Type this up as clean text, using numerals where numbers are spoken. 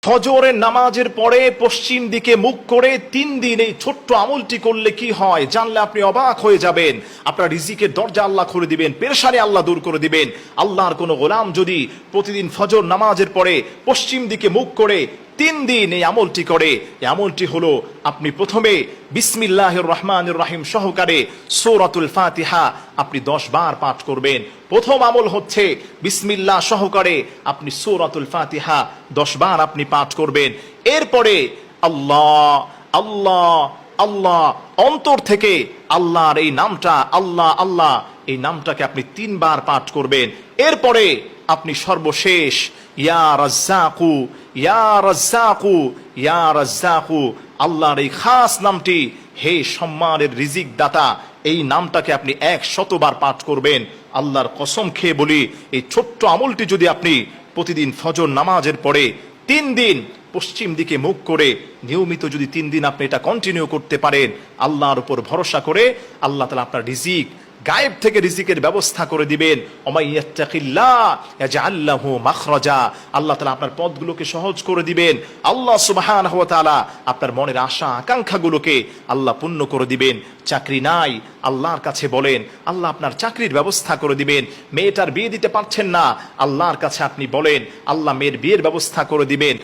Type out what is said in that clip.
ফজরের নামাজের পরে পশ্চিম দিকে মুখ করে 3 দিন এই ছোট্ট আমলটি করলে কি হয় জানলে আপনি অবাক হয়ে যাবেন। আপনার রিজিকের দরজা আল্লাহ খুলে দিবেন, পেরেশানি আল্লাহ দূর করে দিবেন। আল্লাহর কোন গোলাম যদি প্রতিদিন ফজর নামাজের পরে পশ্চিম দিকে মুখ করে 3 দিন এই আমলটি করে, এই আমলটি হলো আপনি প্রথমে বিসমিল্লাহির রহমানির রহিম সহকারে সূরাতুল ফাতিহা আপনি 10 বার পাঠ করবেন। প্রথম আমল হচ্ছে বিসমিল্লাহ সহকারে আপনি সূরাতুল ফাতিহা 10 বার আপনি পাঠ করবেন। এরপরে আল্লাহ আল্লাহ আল্লাহ অন্তর থেকে আল্লাহর এই নামটা আল্লাহ আল্লাহ এই নামটাকে আপনি 3 বার পাঠ করবেন। এরপরে আপনি সর্বশেষ ইয়া রাজ্জাকু ইয়া রাজ্জাকু ইয়া রাজ্জাকু আল্লাহর এই খাস নামটি, হে সম্মানের রিজিক দাতা, এই নামটাকে আপনি 100 বার পাঠ করবেন। আল্লাহর কসম খেয়ে বলি, এই ছোট্ট আমলটি যদি আপনি প্রতিদিন ফজর নামাজের পরে 3 দিন পশ্চিম দিকে মুখ করে নিয়মিত যদি 3 দিন আপনি এটা কন্টিনিউ করতে পারেন, আল্লাহর উপর ভরসা করে আল্লাহ তাআলা আপনার রিজিক গায়েব থেকে রিজিকের ব্যবস্থা করে দিবেন। ওমাইয়াত্তাকিল্লাহ ইয়াজআল লাহু মাখরাজা, আল্লাহ তাআলা আপনার পথগুলোকে সহজ করে দিবেন। আল্লাহ সুবহানাহু ওয়া তাআলা আপনার মনের আশা আকাঙ্ক্ষাগুলোকে আল্লাহ পূর্ণ করে দিবেন। চাকরি নাই, আল্লাহর কাছে বলেন, আল্লাহ আপনার চাকরির ব্যবস্থা করে দিবেন। মেয়েটার বিয়ে দিতে পারছেন না, আল্লাহর কাছে আপনি বলেন, আল্লাহ মেয়ের বিয়ের ব্যবস্থা করে দিবেন।